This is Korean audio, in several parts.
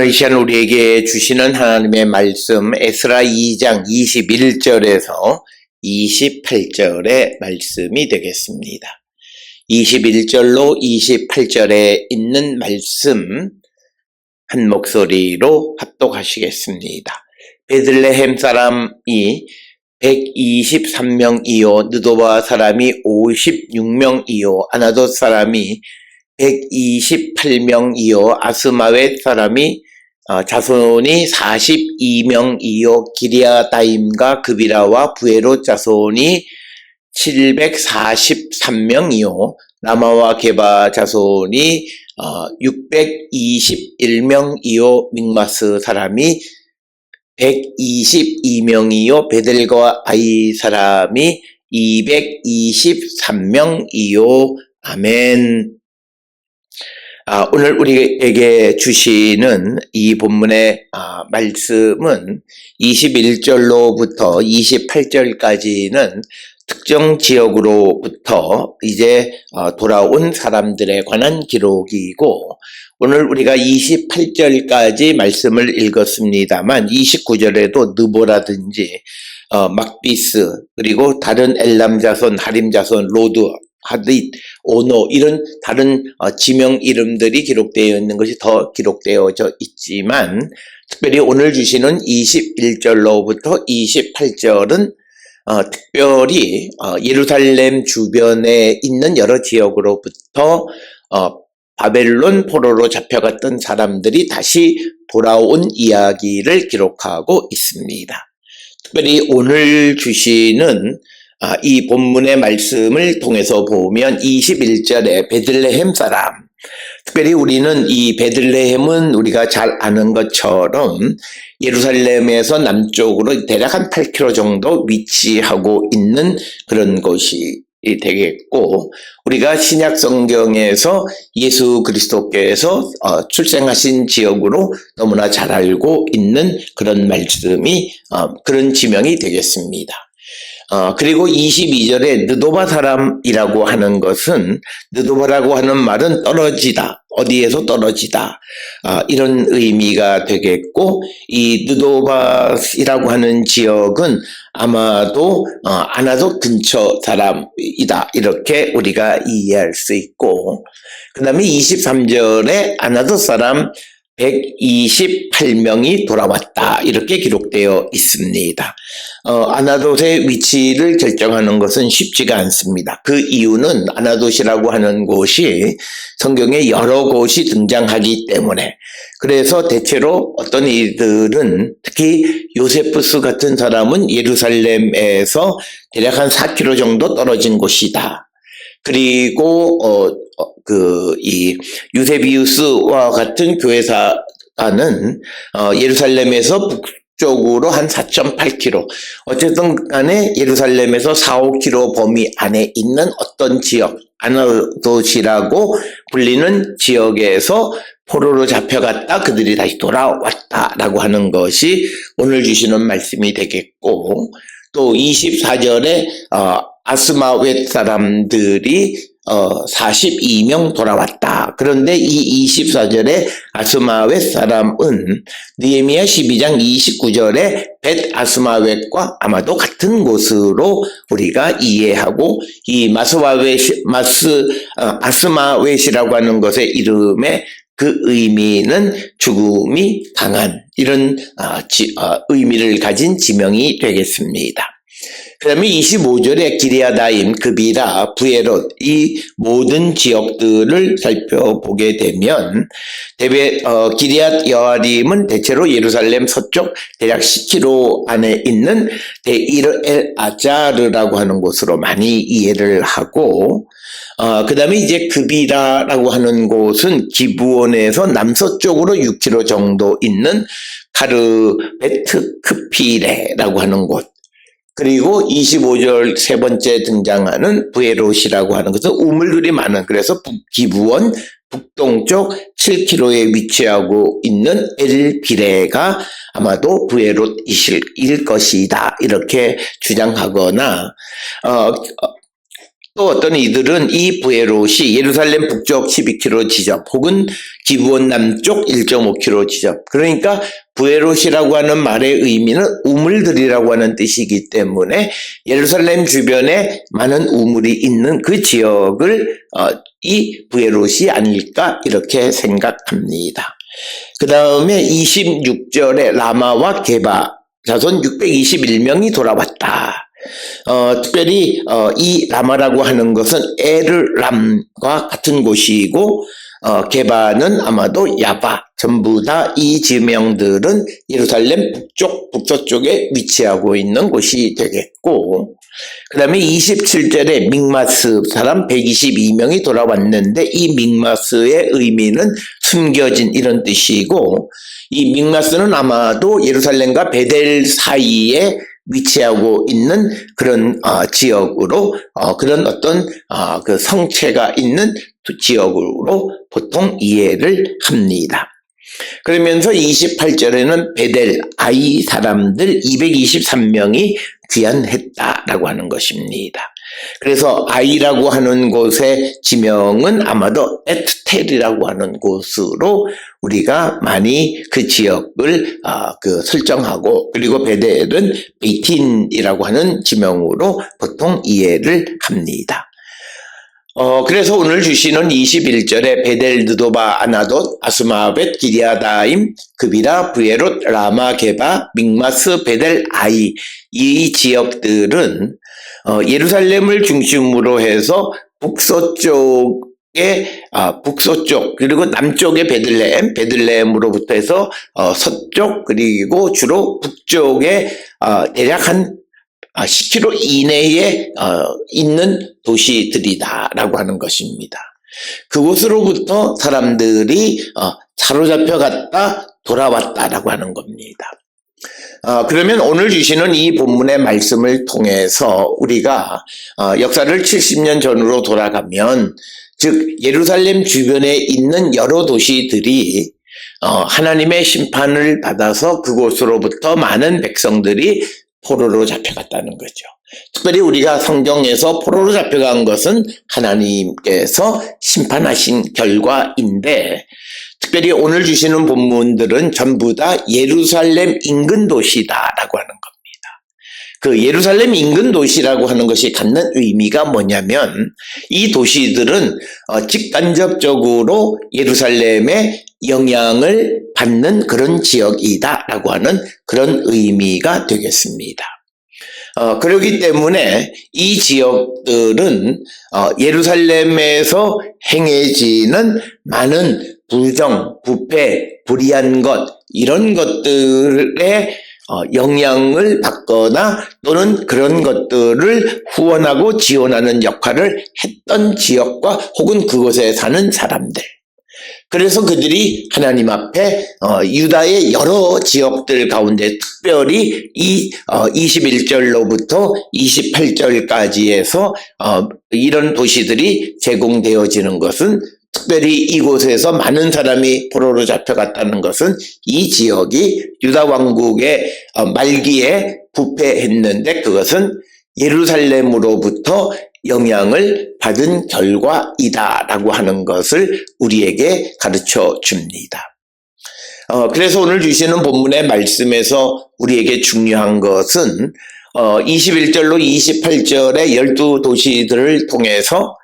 오늘 이 시간 우리에게 주시는 하나님의 말씀 에스라 2장 21절에서 28절의 말씀이 되겠습니다. 21절로 28절에 있는 말씀 한 목소리로 합독하시겠습니다. 베들레헴 사람이 123명이요 느도바 사람이 56명이요 아나돗 사람이 128명이요 아스마웻 사람이 자손이 42명이요 기리아다임과 그비라와 부에롯 자손이 743명이요 라마와 게바 자손이 621명이요 믹마스 사람이 122명이요 베델과 아이 사람이 223명이요 아멘. 오늘 우리에게 주시는 이 본문의 말씀은 21절로부터 28절까지는 특정 지역으로부터 이제 돌아온 사람들에 관한 기록이고, 오늘 우리가 28절까지 말씀을 읽었습니다만 29절에도 느보라든지 막비스 그리고 다른 엘람 자손, 하림 자손, 로드, 하딧, 오노 이런 다른 지명 이름들이 기록되어 있는 것이 더 기록되어져 있지만, 특별히 오늘 주시는 21절로부터 28절은 특별히 예루살렘 주변에 있는 여러 지역으로부터 바벨론 포로로 잡혀갔던 사람들이 다시 돌아온 이야기를 기록하고 있습니다. 특별히 오늘 주시는 이 본문의 말씀을 통해서 보면 21절에 베들레헴 사람, 특별히 우리는 이 베들레헴은 우리가 잘 아는 것처럼 예루살렘에서 남쪽으로 대략 한 8km 정도 위치하고 있는 그런 곳이 되겠고, 우리가 신약 성경에서 예수 그리스도께서 출생하신 지역으로 너무나 잘 알고 있는 그런 말씀이 그런 지명이 되겠습니다. 그리고 22절에 느도바 사람이라고 하는 것은, 느도바라고 하는 말은 떨어지다, 어디에서 떨어지다, 이런 의미가 되겠고, 이 느도바이라고 하는 지역은 아마도 아나돗 근처 사람이다, 이렇게 우리가 이해할 수 있고, 그 다음에 23절에 아나돗 사람 128명이 돌아왔다, 이렇게 기록되어 있습니다. 아나돗의 위치를 결정하는 것은 쉽지가 않습니다. 그 이유는 아나돗이라고 하는 곳이 성경에 여러 곳이 등장하기 때문에, 그래서 대체로 어떤 이들은, 특히 요세푸스 같은 사람은 예루살렘에서 대략 한 4km 정도 떨어진 곳이다. 그리고 이 유세비우스와 같은 교회사는 예루살렘에서 북쪽으로 한 4.8km, 어쨌든 간에 예루살렘에서 4-5km 범위 안에 있는 어떤 지역, 아나돗이라고 불리는 지역에서 포로로 잡혀갔다 그들이 다시 돌아왔다라고 하는 것이 오늘 주시는 말씀이 되겠고, 또 24절에 아스마웻 사람들이 42명 돌아왔다. 그런데 이 24절에 아스마웻 사람은 느헤미야 12장 29절에 벳 아스마웻과 아마도 같은 곳으로 우리가 이해하고, 이 아스마웻이라고 하는 것의 이름의 그 의미는 죽음이 당한, 이런 의미를 가진 지명이 되겠습니다. 그 다음에 25절에 기리아다임, 그비라, 부에롯, 이 모든 지역들을 살펴보게 되면, 기리앗 여아림은 대체로 예루살렘 서쪽 대략 10km 안에 있는 데이르 엘 아자르라고 하는 곳으로 많이 이해를 하고, 그 다음에 이제 그비라라고 하는 곳은 기브온에서 남서쪽으로 6km 정도 있는 카르베트 크피레라고 하는 곳, 그리고 25절 세 번째 등장하는 부에롯이라고 하는 것은 우물들이 많은, 그래서 기브온 북동쪽 7km에 위치하고 있는 엘비레가 아마도 부에롯일 것이다, 이렇게 주장하거나, 또 어떤 이들은 이 부에롯이 예루살렘 북쪽 12km 지점 혹은 기브온 남쪽 1.5km 지점, 그러니까 부에롯이라고 하는 말의 의미는 우물들이라고 하는 뜻이기 때문에 예루살렘 주변에 많은 우물이 있는 그 지역을 이 부에롯이 아닐까 이렇게 생각합니다. 그 다음에 26절에 라마와 게바 자손 621명이 돌아왔다. 특별히 이 라마라고 하는 것은 에르람과 같은 곳이고 게바는 아마도 야바, 전부 다 이 지명들은 예루살렘 북서쪽에 위치하고 있는 곳이 되겠고, 그 다음에 27절에 믹마스 사람 122명이 돌아왔는데 이 믹마스의 의미는 숨겨진 이런 뜻이고, 이 믹마스는 아마도 예루살렘과 베델 사이에 위치하고 있는 그런 지역으로 그런 어떤 그 성체가 있는 지역으로 보통 이해를 합니다. 그러면서 28절에는 베델 아이 사람들 223명이 귀환했다라고 하는 것입니다. 그래서 아이라고 하는 곳의 지명은 아마도 에트텔이라고 하는 곳으로 우리가 많이 그 지역을 설정하고, 그리고 베델은 베이틴이라고 하는 지명으로 보통 이해를 합니다. 그래서 오늘 주시는 21절에 베델, 느도바, 아나돗, 아스마벳, 기리아다임, 그비라, 부에롯, 라마, 게바, 믹마스, 베델, 아이, 이 지역들은 예루살렘을 중심으로 해서 북서쪽 그리고 남쪽의 베들레헴으로부터 해서 서쪽, 그리고 주로 북쪽에 대략 한 10km 이내에 있는 도시들이다라고 하는 것입니다. 그곳으로부터 사람들이 사로잡혀 갔다 돌아왔다라고 하는 겁니다. 그러면 오늘 주시는 이 본문의 말씀을 통해서 우리가 역사를 70년 전으로 돌아가면, 즉 예루살렘 주변에 있는 여러 도시들이 하나님의 심판을 받아서 그곳으로부터 많은 백성들이 포로로 잡혀갔다는 거죠. 특별히 우리가 성경에서 포로로 잡혀간 것은 하나님께서 심판하신 결과인데, 특별히 오늘 주시는 본문들은 전부 다 예루살렘 인근 도시다라고 하는 겁니다. 그 예루살렘 인근 도시라고 하는 것이 갖는 의미가 뭐냐면, 이 도시들은 직간접적으로 예루살렘의 영향을 받는 그런 지역이다라고 하는 그런 의미가 되겠습니다. 그렇기 때문에 이 지역들은 예루살렘에서 행해지는 많은 부정, 부패, 불의한 것, 이런 것들의 영향을 받거나 또는 그런 것들을 후원하고 지원하는 역할을 했던 지역과 혹은 그곳에 사는 사람들. 그래서 그들이 하나님 앞에 유다의 여러 지역들 가운데 특별히 이 21절로부터 28절까지에서 이런 도시들이 제공되어지는 것은, 특별히 이곳에서 많은 사람이 포로로 잡혀갔다는 것은 이 지역이 유다 왕국의 말기에 부패했는데 그것은 예루살렘으로부터 영향을 받은 결과이다라고 하는 것을 우리에게 가르쳐 줍니다. 그래서 오늘 주시는 본문의 말씀에서 우리에게 중요한 것은 21절로 28절의 12도시들을 통해서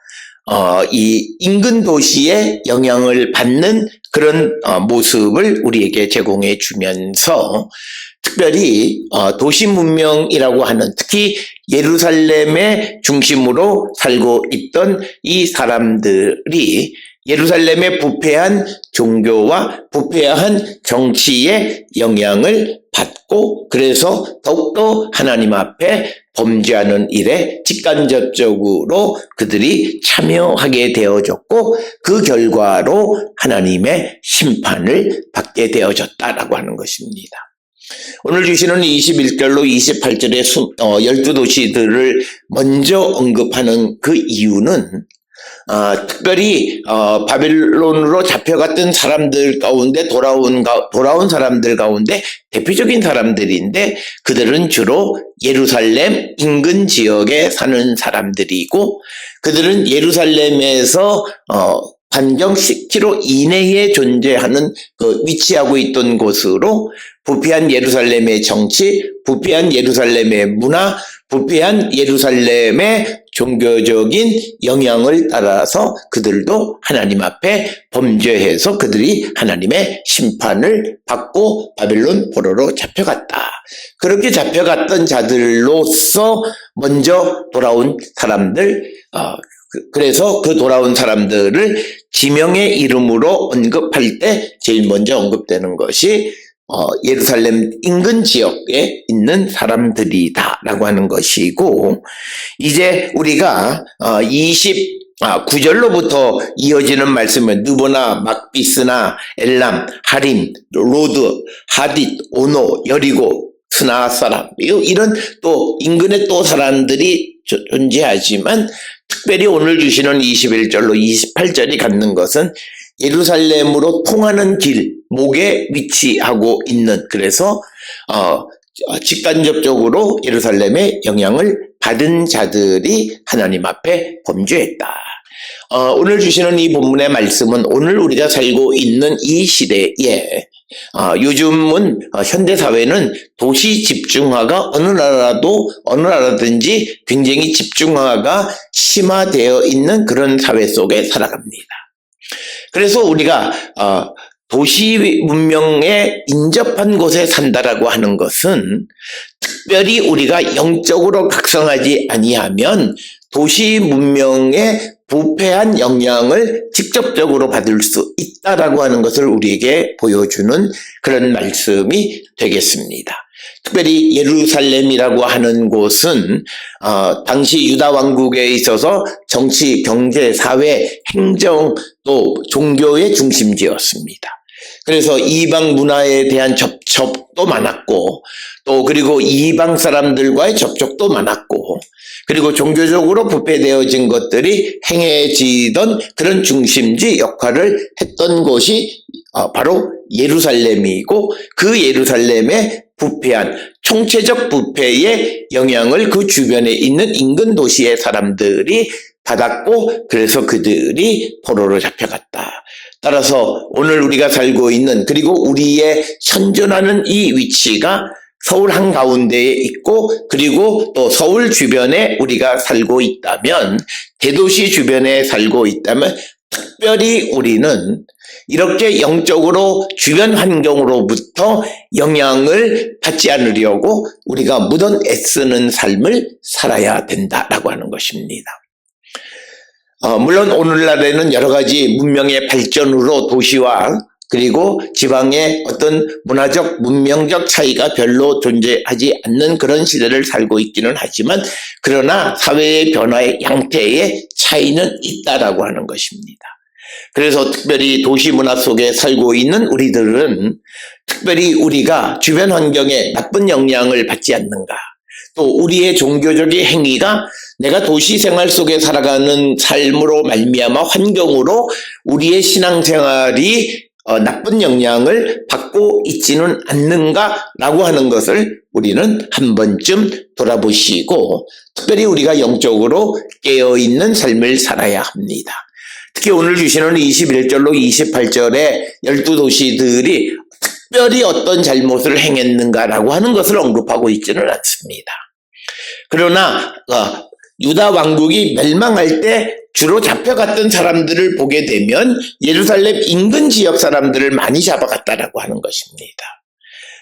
이 인근 도시의 영향을 받는 그런 모습을 우리에게 제공해 주면서, 특별히 도시 문명이라고 하는, 특히 예루살렘의 중심으로 살고 있던 이 사람들이 예루살렘의 부패한 종교와 부패한 정치의 영향을 받고, 그래서 더욱더 하나님 앞에 범죄하는 일에 직간접적으로 그들이 참여하게 되어졌고, 그 결과로 하나님의 심판을 받게 되어졌다라고 하는 것입니다. 오늘 주시는 21절로 28절의 12도시들을 먼저 언급하는 그 이유는 특별히 바벨론으로 잡혀갔던 사람들 가운데 돌아온 사람들 가운데 대표적인 사람들인데 그들은 주로 예루살렘 인근 지역에 사는 사람들이고 그들은 예루살렘에서 반경 10km 이내에 존재하는 위치하고 있던 곳으로 부패한 예루살렘의 정치, 부패한 예루살렘의 문화, 부패한 예루살렘의 종교적인 영향을 따라서 그들도 하나님 앞에 범죄해서 그들이 하나님의 심판을 받고 바벨론 포로로 잡혀갔다. 그렇게 잡혀갔던 자들로서 먼저 돌아온 사람들, 그래서 그 돌아온 사람들을 지명의 이름으로 언급할 때 제일 먼저 언급되는 것이 예루살렘 인근 지역에 있는 사람들이다라고 하는 것이고 이제 우리가 29절로부터 이어지는 말씀은 느보나 막비스나 엘람, 하림, 로드, 하딧, 오노, 여리고, 스나 사람 이런 또 인근에 또 사람들이 존재하지만 특별히 오늘 주시는 21절로 28절이 갖는 것은 예루살렘으로 통하는 길목에 위치하고 있는 그래서 직간접적으로 예루살렘의 영향을 받은 자들이 하나님 앞에 범죄했다. 오늘 주시는 이 본문의 말씀은 오늘 우리가 살고 있는 이 시대에 요즘은 현대사회는 도시 집중화가 어느 나라든지 굉장히 집중화가 심화되어 있는 그런 사회 속에 살아갑니다. 그래서 우리가 도시 문명에 인접한 곳에 산다라고 하는 것은 특별히 우리가 영적으로 각성하지 아니하면 도시 문명의 부패한 영향을 직접적으로 받을 수 있다라고 하는 것을 우리에게 보여주는 그런 말씀이 되겠습니다. 특별히 예루살렘이라고 하는 곳은 당시 유다 왕국에 있어서 정치, 경제, 사회, 행정 또 종교의 중심지였습니다. 그래서 이방 문화에 대한 접촉도 많았고 또 그리고 이방 사람들과의 접촉도 많았고 그리고 종교적으로 부패되어진 것들이 행해지던 그런 중심지 역할을 했던 곳이 바로 예루살렘이고 그 예루살렘의 부패한 총체적 부패의 영향을 그 주변에 있는 인근 도시의 사람들이 받았고 그래서 그들이 포로로 잡혀갔다. 따라서 오늘 우리가 살고 있는 그리고 우리의 현존하는 이 위치가 서울 한가운데에 있고 그리고 또 서울 주변에 우리가 살고 있다면 대도시 주변에 살고 있다면 특별히 우리는 이렇게 영적으로 주변 환경으로부터 영향을 받지 않으려고 우리가 무던 애쓰는 삶을 살아야 된다라고 하는 것입니다. 물론 오늘날에는 여러 가지 문명의 발전으로 도시와 그리고 지방의 어떤 문화적, 문명적 차이가 별로 존재하지 않는 그런 시대를 살고 있기는 하지만 그러나 사회의 변화의 양태의 차이는 있다라고 하는 것입니다. 그래서 특별히 도시 문화 속에 살고 있는 우리들은 특별히 우리가 주변 환경에 나쁜 영향을 받지 않는가 또 우리의 종교적인 행위가 내가 도시 생활 속에 살아가는 삶으로 말미암아 환경으로 우리의 신앙생활이 나쁜 영향을 받고 있지는 않는가라고 하는 것을 우리는 한 번쯤 돌아보시고 특별히 우리가 영적으로 깨어있는 삶을 살아야 합니다. 특히 오늘 주시는 21절로 28절에 12도시들이 특별히 어떤 잘못을 행했는가라고 하는 것을 언급하고 있지는 않습니다. 그러나 유다 왕국이 멸망할 때 주로 잡혀갔던 사람들을 보게 되면 예루살렘 인근 지역 사람들을 많이 잡아갔다라고 하는 것입니다.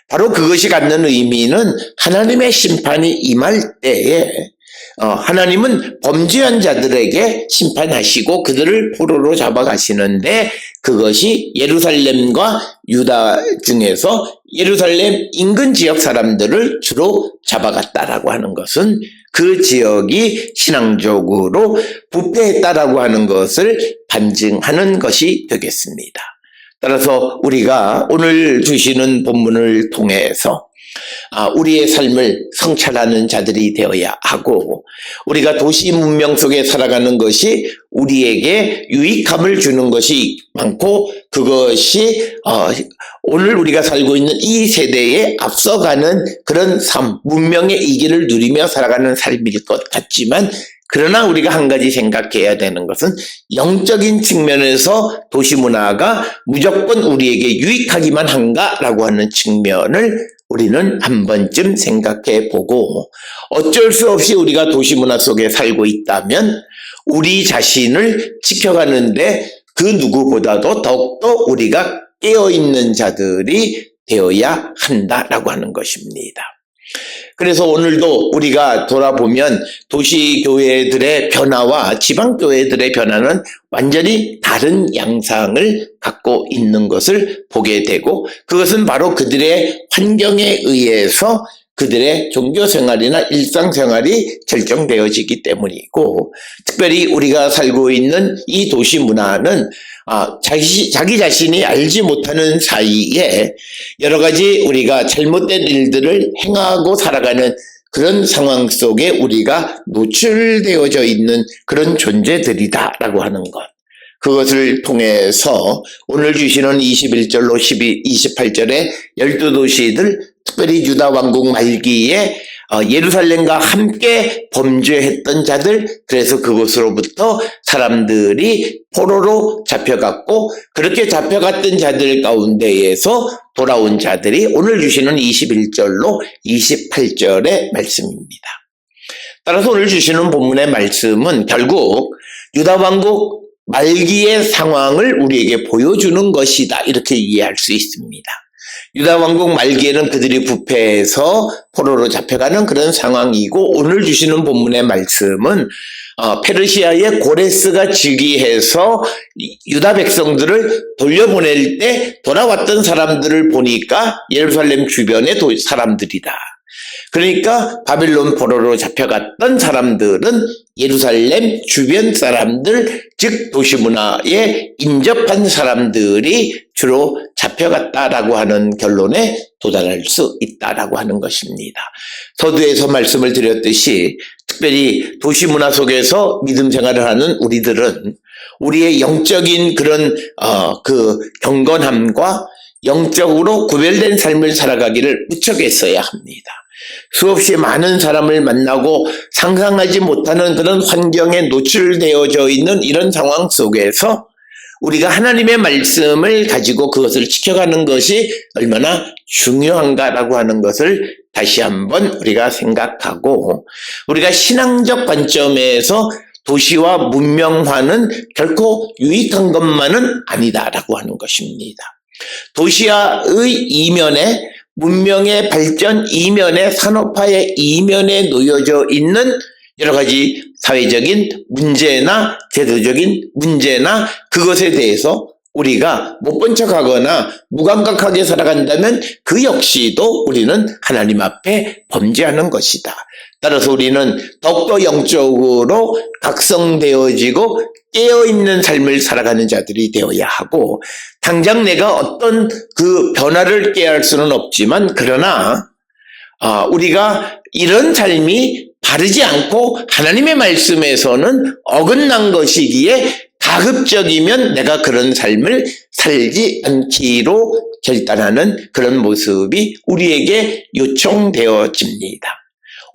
바로 그것이 갖는 의미는 하나님의 심판이 임할 때에 하나님은 범죄한 자들에게 심판하시고 그들을 포로로 잡아가시는데 그것이 예루살렘과 유다 중에서 예루살렘 인근 지역 사람들을 주로 잡아갔다라고 하는 것은 그 지역이 신앙적으로 부패했다라고 하는 것을 반증하는 것이 되겠습니다. 따라서 우리가 오늘 주시는 본문을 통해서 우리의 삶을 성찰하는 자들이 되어야 하고, 우리가 도시 문명 속에 살아가는 것이 우리에게 유익함을 주는 것이 많고, 그것이 오늘 우리가 살고 있는 이 세대에 앞서가는 그런 삶, 문명의 이기를 누리며 살아가는 삶일 것 같지만, 그러나 우리가 한 가지 생각해야 되는 것은 영적인 측면에서 도시 문화가 무조건 우리에게 유익하기만 한가라고 하는 측면을 우리는 한 번쯤 생각해 보고, 어쩔 수 없이 우리가 도시 문화 속에 살고 있다면 우리 자신을 지켜가는데 그 누구보다도 더욱더 우리가 깨어있는 자들이 되어야 한다라고 하는 것입니다. 그래서 오늘도 우리가 돌아보면 도시교회들의 변화와 지방교회들의 변화는 완전히 다른 양상을 갖고 있는 것을 보게 되고, 그것은 바로 그들의 환경에 의해서 그들의 종교생활이나 일상생활이 결정되어지기 때문이고, 특별히 우리가 살고 있는 이 도시 문화는 자기 자신이 알지 못하는 사이에 여러 가지 우리가 잘못된 일들을 행하고 살아가는 그런 상황 속에 우리가 노출되어져 있는 그런 존재들이다라고 하는 것. 그것을 통해서 오늘 주시는 21절로 28절의 12도시들, 특별히 유다 왕국 말기에 예루살렘과 함께 범죄했던 자들, 그래서 그곳으로부터 사람들이 포로로 잡혀갔고, 그렇게 잡혀갔던 자들 가운데에서 돌아온 자들이 오늘 주시는 21절로 28절의 말씀입니다. 따라서 오늘 주시는 본문의 말씀은 결국 유다 왕국 말기의 상황을 우리에게 보여주는 것이다, 이렇게 이해할 수 있습니다. 유다 왕국 말기에는 그들이 부패해서 포로로 잡혀가는 그런 상황이고, 오늘 주시는 본문의 말씀은 페르시아의 고레스가 즉위해서 유다 백성들을 돌려보낼 때 돌아왔던 사람들을 보니까 예루살렘 주변의 사람들이다. 그러니까 바빌론 포로로 잡혀갔던 사람들은 예루살렘 주변 사람들, 즉 도시문화에 인접한 사람들이 주로 잡혀갔다라고 하는 결론에 도달할 수 있다라고 하는 것입니다. 서두에서 말씀을 드렸듯이 특별히 도시문화 속에서 믿음 생활을 하는 우리들은 우리의 영적인 그런 경건함과 영적으로 구별된 삶을 살아가기를 무척 애써야 합니다. 수없이 많은 사람을 만나고 상상하지 못하는 그런 환경에 노출되어져 있는 이런 상황 속에서 우리가 하나님의 말씀을 가지고 그것을 지켜가는 것이 얼마나 중요한가라고 하는 것을 다시 한번 우리가 생각하고, 우리가 신앙적 관점에서 도시와 문명화는 결코 유익한 것만은 아니다라고 하는 것입니다. 도시화의 이면에, 문명의 발전 이면에, 산업화의 이면에 놓여져 있는 여러 가지 사회적인 문제나 제도적인 문제나 그것에 대해서 우리가 못 본 척하거나 무감각하게 살아간다면 그 역시도 우리는 하나님 앞에 범죄하는 것이다. 따라서 우리는 더욱더 영적으로 각성되어지고 깨어있는 삶을 살아가는 자들이 되어야 하고, 당장 내가 어떤 그 변화를 깨할 수는 없지만, 그러나 우리가 이런 삶이 바르지 않고 하나님의 말씀에서는 어긋난 것이기에 가급적이면 내가 그런 삶을 살지 않기로 결단하는 그런 모습이 우리에게 요청되어집니다.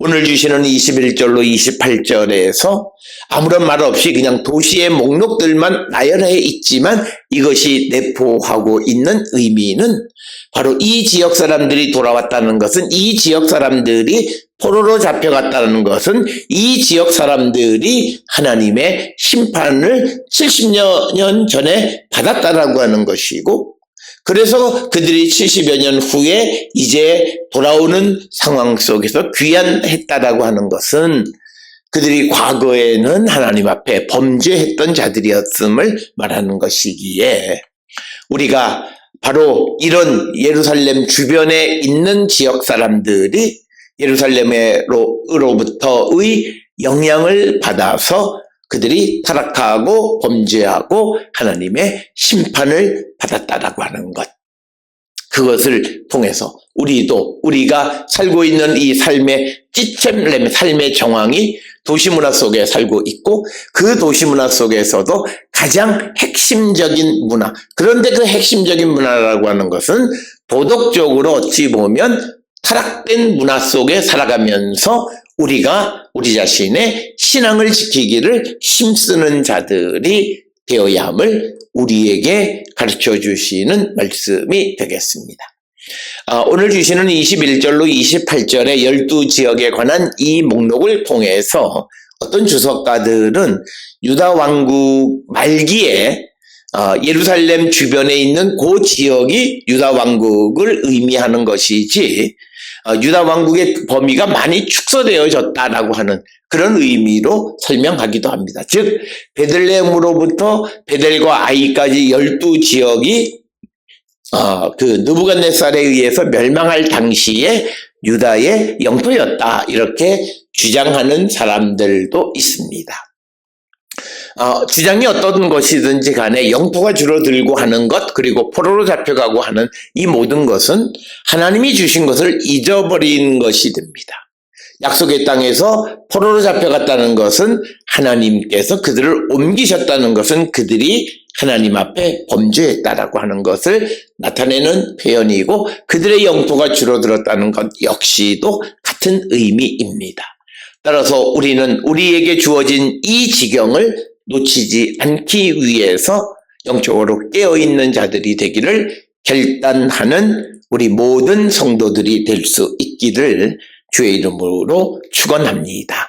오늘 주시는 21절로 28절에서 아무런 말 없이 그냥 도시의 목록들만 나열해 있지만, 이것이 내포하고 있는 의미는 바로 이 지역 사람들이 돌아왔다는 것은, 이 지역 사람들이 포로로 잡혀갔다는 것은, 이 지역 사람들이 하나님의 심판을 70여 년 전에 받았다라고 하는 것이고, 그래서 그들이 70여 년 후에 이제 돌아오는 상황 속에서 귀환했다라고 하는 것은 그들이 과거에는 하나님 앞에 범죄했던 자들이었음을 말하는 것이기에, 우리가 바로 이런 예루살렘 주변에 있는 지역 사람들이 예루살렘으로부터의 영향을 받아서 그들이 타락하고 범죄하고 하나님의 심판을 받았다라고 하는 것. 그것을 통해서 우리가 살고 있는 이 삶의 찌챔렘, 삶의 정황이 도시문화 속에 살고 있고 그 도시문화 속에서도 가장 핵심적인 문화, 그런데 그 핵심적인 문화라고 하는 것은 도덕적으로 어찌 보면 타락된 문화 속에 살아가면서 우리가 우리 자신의 신앙을 지키기를 힘쓰는 자들이 되어야 함을 우리에게 가르쳐 주시는 말씀이 되겠습니다. 오늘 주시는 21절로 28절의 12지역에 관한 이 목록을 통해서 어떤 주석가들은 유다 왕국 말기에 예루살렘 주변에 있는 그 지역이 유다 왕국을 의미하는 것이지 유다 왕국의 범위가 많이 축소되어졌다라고 하는 그런 의미로 설명하기도 합니다. 즉 베들레헴으로부터 베델과 아이까지 12지역이 그 느부갓네살에 의해서 멸망할 당시에 유다의 영토였다, 이렇게 주장하는 사람들도 있습니다. 주장이 어떤 것이든지 간에 영토가 줄어들고 하는 것, 그리고 포로로 잡혀가고 하는 이 모든 것은 하나님이 주신 것을 잊어버린 것이 됩니다. 약속의 땅에서 포로로 잡혀갔다는 것은 하나님께서 그들을 옮기셨다는 것은 그들이 하나님 앞에 범죄했다라고 하는 것을 나타내는 표현이고, 그들의 영토가 줄어들었다는 것 역시도 같은 의미입니다. 따라서 우리는 우리에게 주어진 이 지경을 놓치지 않기 위해서 영적으로 깨어있는 자들이 되기를 결단하는 우리 모든 성도들이 될 수 있기를 주의 이름으로 축원합니다.